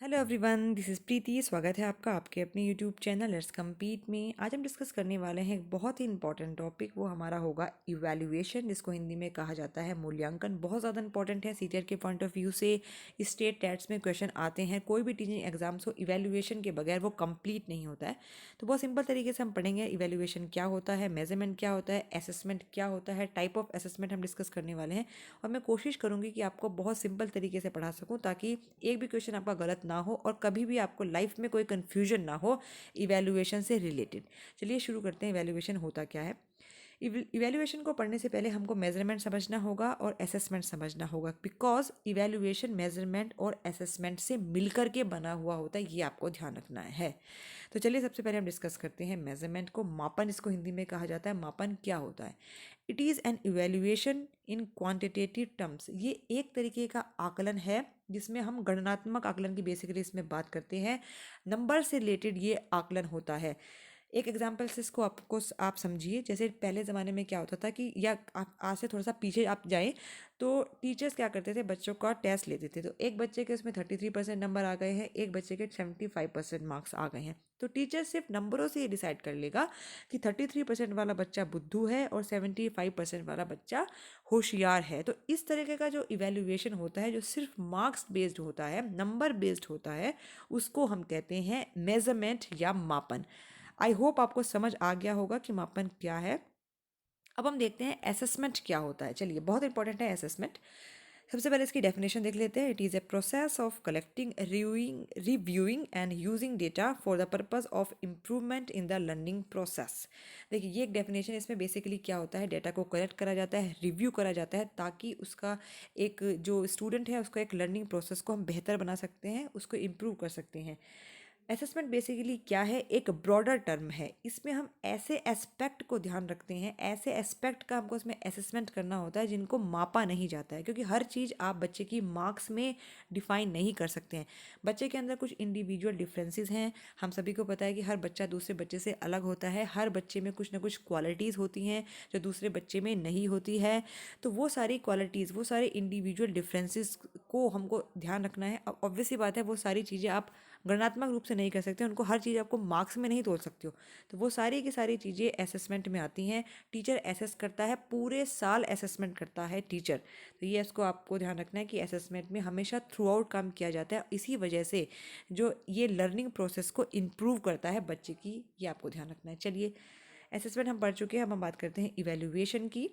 Hello everyone, this is प्रीति। स्वागत है आपका आपके अपने यूट्यूब चैनल लेट्स कम्पीट में। आज हम डिस्कस करने वाले हैं एक बहुत ही इंपॉर्टेंट टॉपिक। वो हमारा होगा इवैल्यूएशन, जिसको हिंदी में कहा जाता है मूल्यांकन। बहुत ज़्यादा इंपॉर्टेंट है। सीटीआर के पॉइंट ऑफ व्यू से स्टेट टेट्स में क्वेश्चन आते हैं। कोई भी टीचिंग एग्जाम्स हो, इवैल्यूएशन के बगैर वो कंप्लीट नहीं होता है। तो बहुत सिंपल तरीके से हम पढ़ेंगे इवैल्यूएशन क्या होता है, मेजरमेंट क्या होता है, असेसमेंट क्या होता है, टाइप ऑफ असेसमेंट हम डिस्कस करने वाले हैं। और मैं कोशिश करूँगी कि आपको बहुत सिंपल तरीके से पढ़ा सकूँ, ताकि एक भी क्वेश्चन आपका गलत ना हो और कभी भी आपको लाइफ में कोई कन्फ्यूजन ना हो इवैल्यूएशन से रिलेटेड। चलिए शुरू करते हैं। इवैल्यूएशन होता क्या है। इवैल्यूएशन को पढ़ने से पहले हमको मेजरमेंट समझना होगा और असेसमेंट समझना होगा, बिकॉज इवैल्यूएशन मेजरमेंट और असेसमेंट से मिलकर के बना हुआ होता है। ये आपको ध्यान रखना है। तो चलिए सबसे पहले हम डिस्कस करते हैं मेजरमेंट को। मापन इसको हिंदी में कहा जाता है। मापन क्या होता है? It is an evaluation in quantitative terms. ये एक तरीके का आकलन है जिसमें हम गणनात्मक आकलन की बेसिकली इसमें बात करते हैं। नंबर से रिलेटेड ये आकलन होता है। एक एग्जाम्पल से इसको आपको आप समझिए। जैसे पहले ज़माने में क्या होता था कि, या आप आज से थोड़ा सा पीछे आप जाएं तो टीचर्स क्या करते थे, बच्चों का टेस्ट लेते थे। तो एक बच्चे के उसमें 33% नंबर आ गए हैं, एक बच्चे के 75% मार्क्स आ गए हैं। तो टीचर सिर्फ नंबरों से ये डिसाइड कर लेगा कि 33% वाला बच्चा बुद्धू है और 75% वाला बच्चा होशियार है। तो इस तरीके का जो इवैल्यूएशन होता है, जो सिर्फ मार्क्स बेस्ड होता है, नंबर बेस्ड होता है, उसको हम कहते हैं मेजरमेंट या मापन। आई होप आपको समझ आ गया होगा कि मापन क्या है। अब हम देखते हैं असेसमेंट क्या होता है। चलिए, बहुत इंपॉर्टेंट है असेसमेंट। सबसे पहले इसकी डेफिनेशन देख लेते हैं। It is a process of collecting, reviewing and using data for the purpose of improvement in the learning process. देखिए, ये एक डेफिनेशन। इसमें बेसिकली क्या होता है, डेटा को कलेक्ट करा जाता है, रिव्यू करा जाता है, ताकि उसका एक जो स्टूडेंट है उसको एक लर्निंग प्रोसेस को हम बेहतर बना सकते हैं, उसको इम्प्रूव कर सकते हैं। असेसमेंट बेसिकली क्या है, एक ब्रॉडर टर्म है। इसमें हम ऐसे एस्पेक्ट को ध्यान रखते हैं, ऐसे एस्पेक्ट का हमको इसमें असेसमेंट करना होता है जिनको मापा नहीं जाता है, क्योंकि हर चीज़ आप बच्चे की मार्क्स में डिफाइन नहीं कर सकते हैं। बच्चे के अंदर कुछ इंडिविजुअल डिफरेंसेस हैं। हम सभी को पता है कि हर बच्चा दूसरे बच्चे से अलग होता है। हर बच्चे में कुछ ना कुछ क्वालिटीज़ होती हैं जो दूसरे बच्चे में नहीं होती है। तो वो सारी क्वालिटीज़, वो सारे इंडिविजुअल डिफरेंसेस को हमको ध्यान रखना है। अब ऑब्वियस सी बात है, वो सारी चीज़ें आप गणनात्मक रूप से नहीं कर सकते, उनको हर चीज़ आपको मार्क्स में नहीं तोल सकते हो। तो वो सारी की सारी चीज़ें असेसमेंट में आती हैं। टीचर असेस करता है, पूरे साल असेसमेंट करता है टीचर। तो ये इसको आपको ध्यान रखना है कि असेसमेंट में हमेशा थ्रू आउट काम किया जाता है। इसी वजह से जो ये लर्निंग प्रोसेस को इम्प्रूव करता है बच्चे की, ये आपको ध्यान रखना है। चलिए, असेसमेंट हम पढ़ चुके हैं। अब हम बात करते हैं इवेल्युएशन की।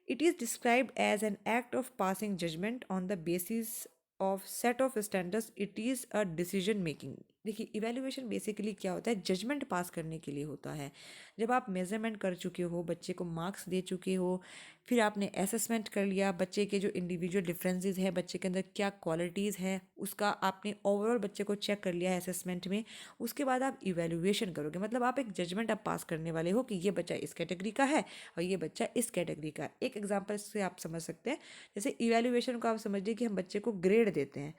It is described as an act of passing judgement on the basis of set of standards. It is a decision making. देखिए, इवैल्यूएशन बेसिकली क्या होता है, जजमेंट पास करने के लिए होता है। जब आप मेजरमेंट कर चुके हो, बच्चे को मार्क्स दे चुके हो, फिर आपने असेसमेंट कर लिया, बच्चे के जो इंडिविजुअल डिफरेंसेस है, बच्चे के अंदर क्या क्वालिटीज़ हैं, उसका आपने ओवरऑल बच्चे को चेक कर लिया है असेसमेंट में। उसके बाद आप इवैल्यूएशन करोगे, मतलब आप एक जजमेंट आप पास करने वाले हो कि ये बच्चा इस कैटेगरी का है और ये बच्चा इस कैटेगरी का है। एक एग्जाम्पल से आप समझ सकते हैं। जैसे इवैल्यूएशन को आप समझिए कि हम बच्चे को ग्रेड देते हैं।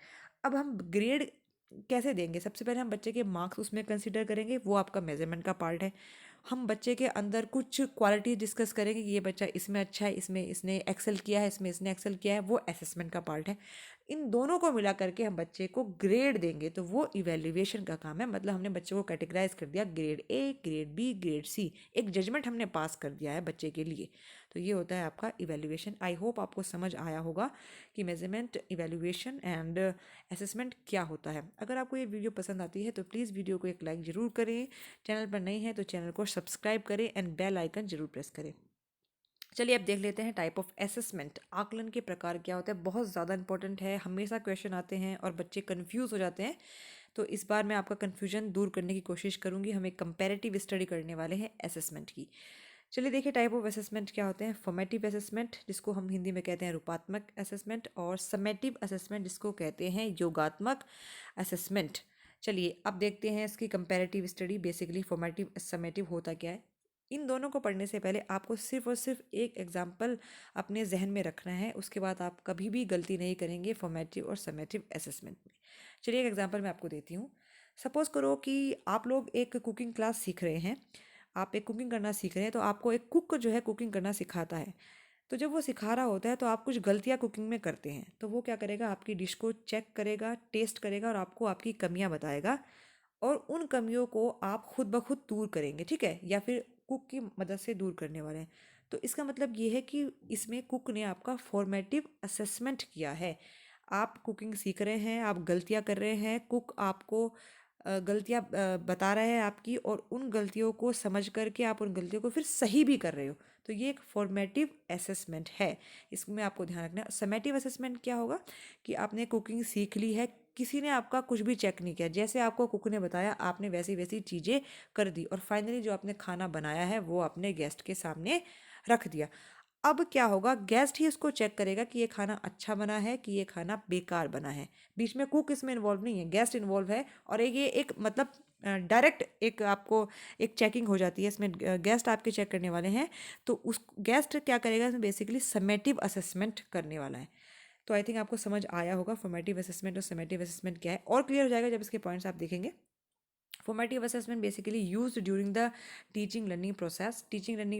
अब हम ग्रेड कैसे देंगे? सबसे पहले हम बच्चे के मार्क्स उसमें कंसीडर करेंगे, वो आपका मेजरमेंट का पार्ट है। हम बच्चे के अंदर कुछ क्वालिटी डिस्कस करेंगे कि ये बच्चा इसमें अच्छा है, इसमें इसने एक्सेल किया है, इसमें इसने एक्सेल किया है, वो असेसमेंट का पार्ट है। इन दोनों को मिला करके हम बच्चे को ग्रेड देंगे, तो वो इवैल्यूएशन का काम है। मतलब हमने बच्चे को कैटेगराइज कर दिया, grade A, grade B, grade C. एक जजमेंट हमने पास कर दिया है बच्चे के लिए। तो ये होता है आपका इवैल्यूएशन। आई होप आपको समझ आया होगा कि मेजरमेंट, इवैल्यूएशन एंड असेसमेंट क्या होता है। अगर आपको ये वीडियो पसंद आती है तो प्लीज़ वीडियो को एक लाइक ज़रूर करें। चैनल पर नए हैं तो चैनल को सब्सक्राइब करें एंड बेल आइकन जरूर प्रेस करें। चलिए, अब देख लेते हैं टाइप ऑफ असेसमेंट। आकलन के प्रकार क्या होता है, बहुत ज़्यादा इंपॉर्टेंट है। हमेशा क्वेश्चन आते हैं और बच्चे कंफ्यूज हो जाते हैं। तो इस बार मैं आपका कन्फ्यूजन दूर करने की कोशिश करूंगी। हम एक कंपैरेटिव स्टडी करने वाले हैं असेसमेंट की। चलिए देखिए, टाइप ऑफ असेसमेंट क्या होते हैं। फॉर्मेटिव असेसमेंट, जिसको हम हिंदी में कहते हैं रूपात्मक असेसमेंट, और समेटिव असेसमेंट, जिसको कहते हैं योगात्मक असेसमेंट। चलिए, अब देखते हैं इसकी comparative study. Basically formative, summative होता क्या है। इन दोनों को पढ़ने से पहले आपको सिर्फ और सिर्फ एक एग्जाम्पल अपने जहन में रखना है। उसके बाद आप कभी भी गलती नहीं करेंगे फॉर्मेटिव और समेटिव असेसमेंट में। चलिए, एक एग्जाम्पल मैं आपको देती हूँ। सपोज करो कि आप लोग एक कुकिंग क्लास सीख रहे हैं। आप एक कुकिंग करना सीख रहे हैं, तो आपको एक कुक जो है कुकिंग करना सिखाता है। तो जब वो सिखा रहा होता है तो आप कुछ गलतियाँ कुकिंग में करते हैं, तो वो क्या करेगा, आपकी डिश को चेक करेगा, टेस्ट करेगा और आपको आपकी कमियाँ बताएगा, और उन कमियों को आप खुद ब खुद दूर करेंगे, ठीक है, या फिर कुक की मदद से दूर करने वाले हैं। तो इसका मतलब ये है कि इसमें कुक ने आपका फॉर्मेटिव असेसमेंट किया है। आप कुकिंग सीख रहे हैं, आप गलतियाँ कर रहे हैं, कुक आपको गलतियाँ बता रहा है आपकी, और उन गलतियों को समझ करके आप उन गलतियों को फिर सही भी कर रहे हो। तो ये एक फॉर्मेटिव असेसमेंट है, इसमें आपको ध्यान रखना है। समेटिव असेसमेंट क्या होगा कि आपने कुकिंग सीख ली है, किसी ने आपका कुछ भी चेक नहीं किया, जैसे आपको कुक ने बताया आपने वैसी वैसी चीज़ें कर दी, और फाइनली जो आपने खाना बनाया है वो आपने गेस्ट के सामने रख दिया। अब क्या होगा, गेस्ट ही उसको चेक करेगा कि ये खाना अच्छा बना है कि ये खाना बेकार बना है। बीच में कुक इसमें इन्वॉल्व नहीं है, गेस्ट इन्वॉल्व है, और ये एक मतलब डायरेक्ट एक आपको एक चेकिंग हो जाती है इसमें, गेस्ट आपके चेक करने वाले हैं। तो उस गेस्ट क्या करेगा, इसमें बेसिकली समेटिव असेसमेंट करने वाला है। तो आई थिंक आपको समझ आया होगा फॉर्मेटिव असेसमेंट और समेटिव असेसमेंट क्या है, और क्लियर हो जाएगा जब इसके पॉइंट्स आप देखेंगे। Formative assessment basically used during the teaching learning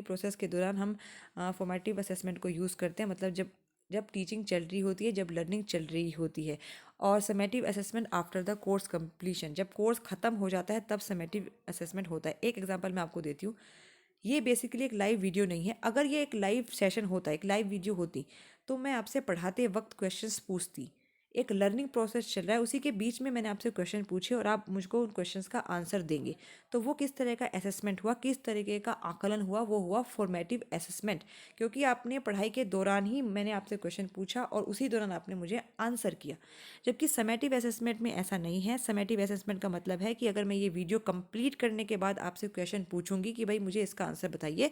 process के दौरान हम फॉर्मेटिव असेसमेंट को यूज़ करते हैं, मतलब जब जब टीचिंग चल रही होती है, जब लर्निंग चल रही होती है। और summative assessment after the course completion, जब कोर्स ख़त्म हो जाता है तब समेटिव असेसमेंट होता है। एक एग्जांपल मैं आपको देती हूँ। ये बेसिकली एक लाइव वीडियो नहीं है, अगर ये एक लाइव सेशन होता, एक लाइव वीडियो होती, तो मैं आपसे पढ़ाते वक्त क्वेश्चंस पूछती। एक लर्निंग प्रोसेस चल रहा है, उसी के बीच में मैंने आपसे क्वेश्चन पूछे और आप मुझको उन क्वेश्चंस का आंसर देंगे। तो वो किस तरह का असेसमेंट हुआ, किस तरीके का आकलन हुआ, वो हुआ फॉर्मेटिव असेसमेंट। क्योंकि आपने पढ़ाई के दौरान ही मैंने आपसे क्वेश्चन पूछा और उसी दौरान आपने मुझे आंसर किया। जबकि समेटिव असेसमेंट में ऐसा नहीं है। समेटिव असेसमेंट का मतलब है कि अगर मैं ये वीडियो कंप्लीट करने के बाद आपसे क्वेश्चन पूछूंगी कि भाई मुझे इसका आंसर बताइए,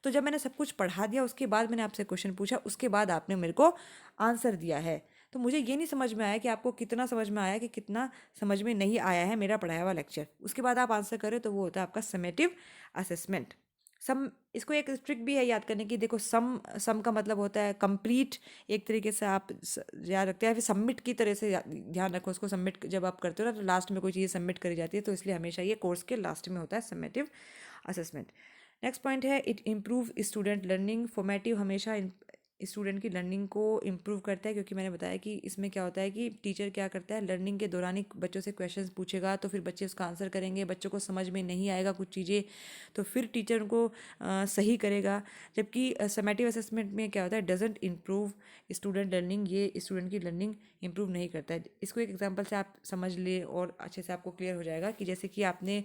तो जब मैंने सब कुछ पढ़ा दिया उसके बाद मैंने आपसे क्वेश्चन पूछा, उसके बाद आपने मेरे को आंसर दिया है। तो मुझे ये नहीं समझ में आया कि आपको कितना समझ में आया कि कितना समझ में नहीं आया है मेरा पढ़ाया हुआ लेक्चर, उसके बाद आप आंसर करें, तो वो होता है आपका समेटिव असेसमेंट। सम, इसको एक ट्रिक भी है याद करने की। देखो, सम सम का मतलब होता है कंप्लीट, एक तरीके से आप याद रखते हैं। फिर सबमिट की तरह से ध्यान रखो उसको। सबमिट जब आप करते हो ना, तो लास्ट में कोई चीज़ सबमिट करी जाती है, तो इसलिए हमेशा ये कोर्स के लास्ट में होता है समेटिव असेसमेंट। नेक्स्ट पॉइंट है it improve student learning. Formative हमेशा स्टूडेंट की लर्निंग को इम्प्रूव करता है, क्योंकि मैंने बताया कि इसमें क्या होता है कि टीचर क्या करता है, लर्निंग के दौरान ही बच्चों से क्वेश्चंस पूछेगा, तो फिर बच्चे उसका आंसर करेंगे, बच्चों को समझ में नहीं आएगा कुछ चीज़ें, तो फिर टीचर उनको सही करेगा। जबकि समेटिव असेसमेंट में क्या होता है, डजेंट इम्प्रूव स्टूडेंट लर्निंग, ये स्टूडेंट की लर्निंग इम्प्रूव नहीं करता है। इसको एक एग्जाम्पल से आप समझ ले और अच्छे से आपको क्लियर हो जाएगा कि जैसे कि आपने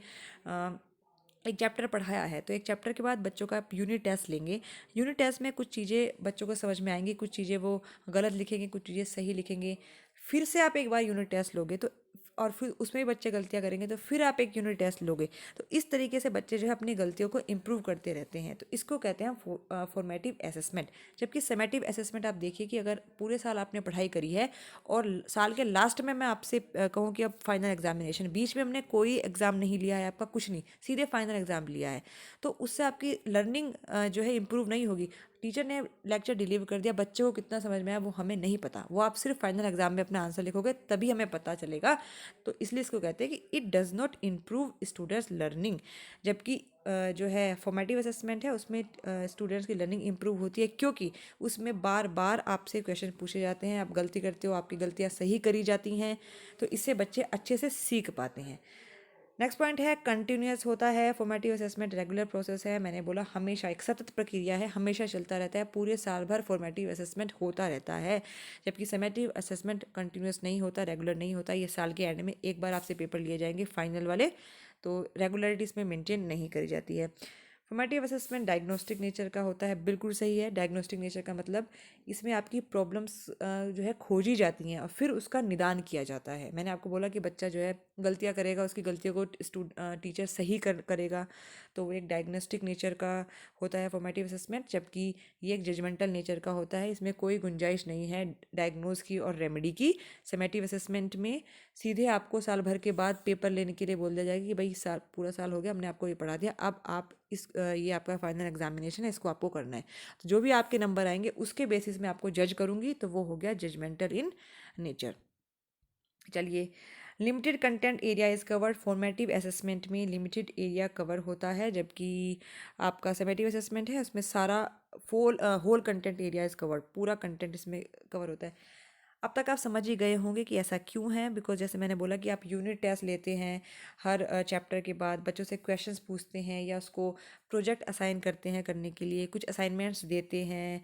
एक चैप्टर पढ़ाया है, तो एक चैप्टर के बाद बच्चों का आप यूनिट टेस्ट लेंगे। यूनिट टेस्ट में कुछ चीज़ें बच्चों को समझ में आएंगी, कुछ चीज़ें वो गलत लिखेंगे, कुछ चीज़ें सही लिखेंगे। फिर से आप एक बार यूनिट टेस्ट लोगे, तो और फिर उसमें भी बच्चे गलतियाँ करेंगे, तो फिर आप एक यूनिट टेस्ट लोगे। तो इस तरीके से बच्चे जो है अपनी गलतियों को इम्प्रूव करते रहते हैं। तो इसको कहते हैं फॉर्मेटिव असेसमेंट। जबकि समेटिव असेसमेंट आप देखिए कि अगर पूरे साल आपने पढ़ाई करी है और साल के लास्ट में मैं आपसे कहूँ कि अब फाइनल एग्जामिनेशन, बीच में हमने कोई एग्ज़ाम नहीं लिया है आपका, कुछ नहीं, सीधे फाइनल एग्ज़ाम लिया है, तो उससे आपकी लर्निंग जो है इम्प्रूव नहीं होगी। टीचर ने लेक्चर डिलीवर कर दिया, बच्चों को कितना समझ में आया वो हमें नहीं पता, वो आप सिर्फ फाइनल एग्जाम में अपना आंसर लिखोगे तभी हमें पता चलेगा। तो इसलिए इसको कहते हैं कि it does not improve students learning. जबकि जो है फॉर्मेटिव असेसमेंट है, उसमें स्टूडेंट्स की लर्निंग इंप्रूव होती है, क्योंकि उसमें बार बार आपसे क्वेश्चन पूछे जाते हैं, आप गलती करते हो, आपकी गलतियाँ सही करी जाती हैं, तो इससे बच्चे अच्छे से सीख पाते हैं। नेक्स्ट पॉइंट है कंटिन्यूस होता है। फॉर्मेटिव असेसमेंट रेगुलर प्रोसेस है, मैंने बोला हमेशा एक सतत प्रक्रिया है, हमेशा चलता रहता है, पूरे साल भर फॉर्मेटिव असेसमेंट होता रहता है। जबकि समेटिव असेसमेंट कंटिन्यूस नहीं होता, रेगुलर नहीं होता, ये साल के एंड में एक बार आपसे पेपर लिए जाएंगे फाइनल वाले, तो रेगुलरिटी इसमें मेंटेन नहीं करी जाती है। फॉर्मेटिव असेसमेंट डायग्नोस्टिक नेचर का होता है, बिल्कुल सही है। डायग्नोस्टिक नेचर का मतलब इसमें आपकी प्रॉब्लम्स जो है खोजी जाती हैं और फिर उसका निदान किया जाता है। मैंने आपको बोला कि बच्चा जो है गलतियाँ करेगा, उसकी गलतियों को टीचर सही करेगा, तो वो एक डायग्नोस्टिक नेचर का होता है फॉर्मेटिव असेसमेंट। जबकि ये एक जजमेंटल नेचर का होता है, इसमें कोई गुंजाइश नहीं है डायग्नोज की और रेमेडी की। समेटिव असेसमेंट में सीधे आपको साल भर के बाद पेपर लेने के लिए बोल दिया जाएगा कि भाई साल पूरा साल हो गया, हमने आपको ये पढ़ा दिया, अब आप ये आपका फाइनल एग्जामिनेशन है, इसको आपको करना है। तो जो भी आपके नंबर आएंगे उसके बेसिस में आपको जज करूंगी, तो वो हो गया जजमेंटल इन नेचर। चलिए, limited content area is covered. Formative assessment में लिमिटेड एरिया कवर होता है, जबकि आपका समेटिव असेसमेंट है उसमें सारा whole content area is covered, पूरा कंटेंट इसमें कवर होता है। अब तक आप समझ ही गए होंगे कि ऐसा क्यों है, बिकॉज जैसे मैंने बोला कि आप यूनिट टेस्ट लेते हैं, हर चैप्टर के बाद बच्चों से क्वेश्चंस पूछते हैं या उसको प्रोजेक्ट असाइन करते हैं करने के लिए, कुछ असाइनमेंट्स देते हैं,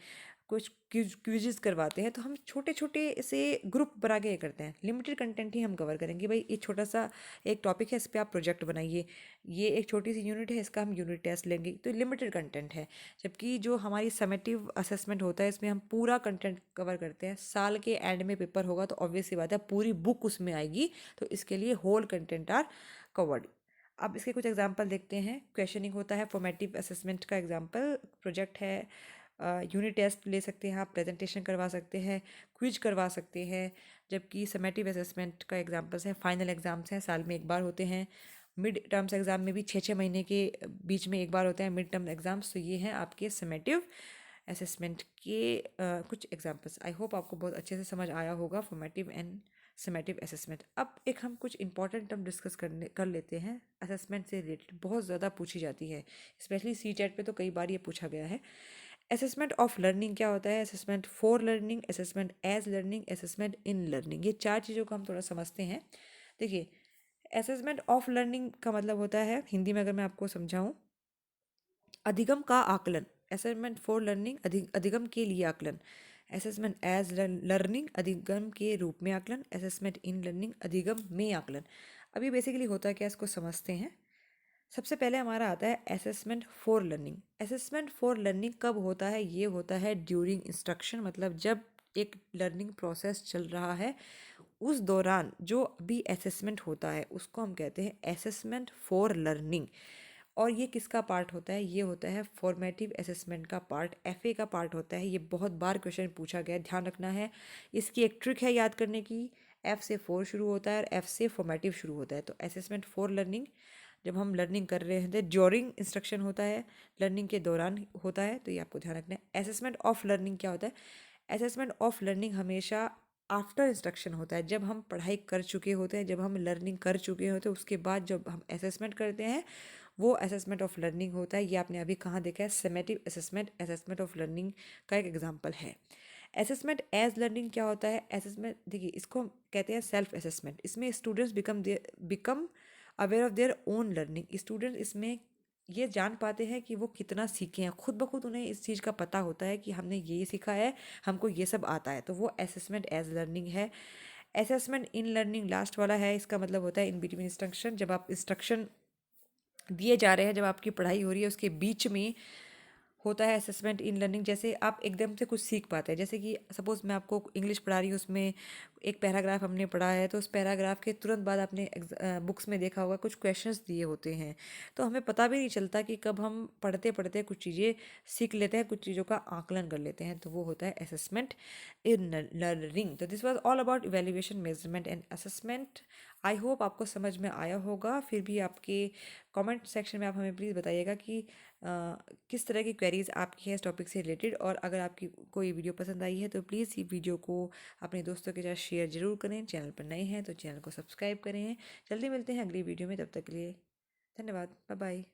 कुछ क्विज़ करवाते हैं, तो हम छोटे छोटे से ग्रुप बना के ये करते हैं। लिमिटेड कंटेंट ही हम कवर करेंगे, भाई ये छोटा सा एक टॉपिक है, इस पर आप प्रोजेक्ट बनाइए, ये एक छोटी सी यूनिट है, इसका हम यूनिट टेस्ट लेंगे, तो लिमिटेड कंटेंट है। जबकि जो हमारी समेटिव असेसमेंट होता है इसमें हम पूरा कंटेंट कवर करते हैं। साल के एंड में पेपर होगा तो ऑब्वियस सी बात है पूरी बुक उसमें आएगी, तो इसके लिए होल कंटेंट आर कवर्ड। अब इसके कुछ एग्जांपल देखते हैं। क्वेश्चनिंग होता है, फॉर्मेटिव असेसमेंट का एग्जांपल प्रोजेक्ट है, यूनिट टेस्ट ले सकते हैं आप, प्रेजेंटेशन करवा सकते हैं, क्विज करवा सकते हैं। जबकि समेटिव असेसमेंट का एग्जांपल्स हैं, फाइनल एग्जाम्स हैं, साल में एक बार होते हैं। मिड टर्म्स एग्ज़ाम में भी 6-6 महीने के बीच में एक बार होते हैं मिड टर्म एग्ज़ाम्स। तो ये हैं आपके समेटिव असेसमेंट के कुछ एग्जांपल्स। आई होप आपको बहुत अच्छे से समझ आया होगा फॉर्मेटिव एंड समेटिव असेसमेंट। अब एक हम कुछ इंपॉर्टेंट टर्म डिस्कस कर लेते हैं असेसमेंट से रिलेटेड, बहुत ज़्यादा पूछी जाती है, स्पेशली सी चैट पे तो कई बार ये पूछा गया है। असेसमेंट ऑफ लर्निंग क्या होता है, assessment for learning, assessment as learning, assessment in learning. ये चार चीज़ों को हम थोड़ा समझते हैं। देखिए, असेसमेंट ऑफ लर्निंग का मतलब होता है, हिंदी में अगर मैं आपको समझाऊं, अधिगम का आकलन। असेसमेंट फॉर लर्निंग अधिगम के लिए आकलन। असेसमेंट एज लर्निंग अधिगम के रूप में आकलन। असेसमेंट इन लर्निंग अधिगम में आकलन। अभी बेसिकली होता क्या, इसको समझते हैं। सबसे पहले हमारा आता है assessment for learning. Assessment for learning कब होता है, ये होता है ड्यूरिंग इंस्ट्रक्शन, मतलब जब एक लर्निंग प्रोसेस चल रहा है उस दौरान जो भी असेसमेंट होता है उसको हम कहते हैं असेसमेंट फॉर लर्निंग। और ये किसका पार्ट होता है, ये होता है फॉर्मेटिव असेसमेंट का पार्ट, एफए का पार्ट होता है। ये बहुत बार क्वेश्चन पूछा गया है, ध्यान रखना है। इसकी एक ट्रिक है याद करने की, एफ से फोर शुरू होता है और एफ से फॉर्मेटिव शुरू होता है। तो असेसमेंट फॉर लर्निंग जब हम लर्निंग कर रहे हैं, ड्यूरिंग इंस्ट्रक्शन होता है, लर्निंग के दौरान होता है, तो ये आपको ध्यान रखना है। असेसमेंट ऑफ लर्निंग क्या होता है, असेसमेंट ऑफ लर्निंग हमेशा आफ्टर इंस्ट्रक्शन होता है, जब हम पढ़ाई कर चुके होते हैं, जब हम लर्निंग कर चुके होते हैं, उसके बाद जब हम असेसमेंट करते हैं वो असेसमेंट ऑफ लर्निंग होता है। ये आपने अभी कहाँ देखा है, summative assessment assessment of learning का एक एग्जाम्पल है। असेसमेंट एज लर्निंग क्या होता है, असेसमेंट देखिए इसको हम कहते हैं सेल्फ असेसमेंट। इसमें students become aware of their own learning. Student इसमें ये जान पाते हैं कि वो कितना सीखे हैं, खुद ब खुद उन्हें इस चीज़ का पता होता है कि हमने ये सीखा है, हमको ये सब आता है, तो वो असेसमेंट एज लर्निंग है। असेसमेंट इन लर्निंग लास्ट वाला है, इसका मतलब होता है इन बिटवीन इंस्ट्रक्शन। जब आप इंस्ट्रक्शन दिए जा रहे हैं, जब आपकी पढ़ाई हो रही है उसके बीच में होता है असेसमेंट इन लर्निंग। जैसे आप एकदम से कुछ सीख पाते हैं, जैसे कि सपोज़ मैं आपको इंग्लिश पढ़ा रही हूँ, उसमें एक पैराग्राफ हमने पढ़ा है, तो उस पैराग्राफ के तुरंत बाद आपने बुक्स में देखा होगा कुछ क्वेश्चंस दिए होते हैं, तो हमें पता भी नहीं चलता कि कब हम पढ़ते पढ़ते कुछ चीज़ें सीख लेते हैं, कुछ चीज़ों का आकलन कर लेते हैं, तो वो होता है असेसमेंट इन लर्निंग। तो this was all about evaluation, measurement and assessment. I hope आपको समझ में आया होगा। फिर भी आपके कमेंट सेक्शन में आप हमें प्लीज़ बताइएगा कि किस तरह की क्वेरीज आपकी है इस टॉपिक से रिलेटेड। और अगर आपकी कोई वीडियो पसंद आई है तो प्लीज़ ये वीडियो को अपने दोस्तों के साथ शेयर जरूर करें। चैनल पर नए हैं तो चैनल को सब्सक्राइब करें। जल्दी मिलते हैं अगली वीडियो में, तब तक के लिए धन्यवाद, बाय बाय।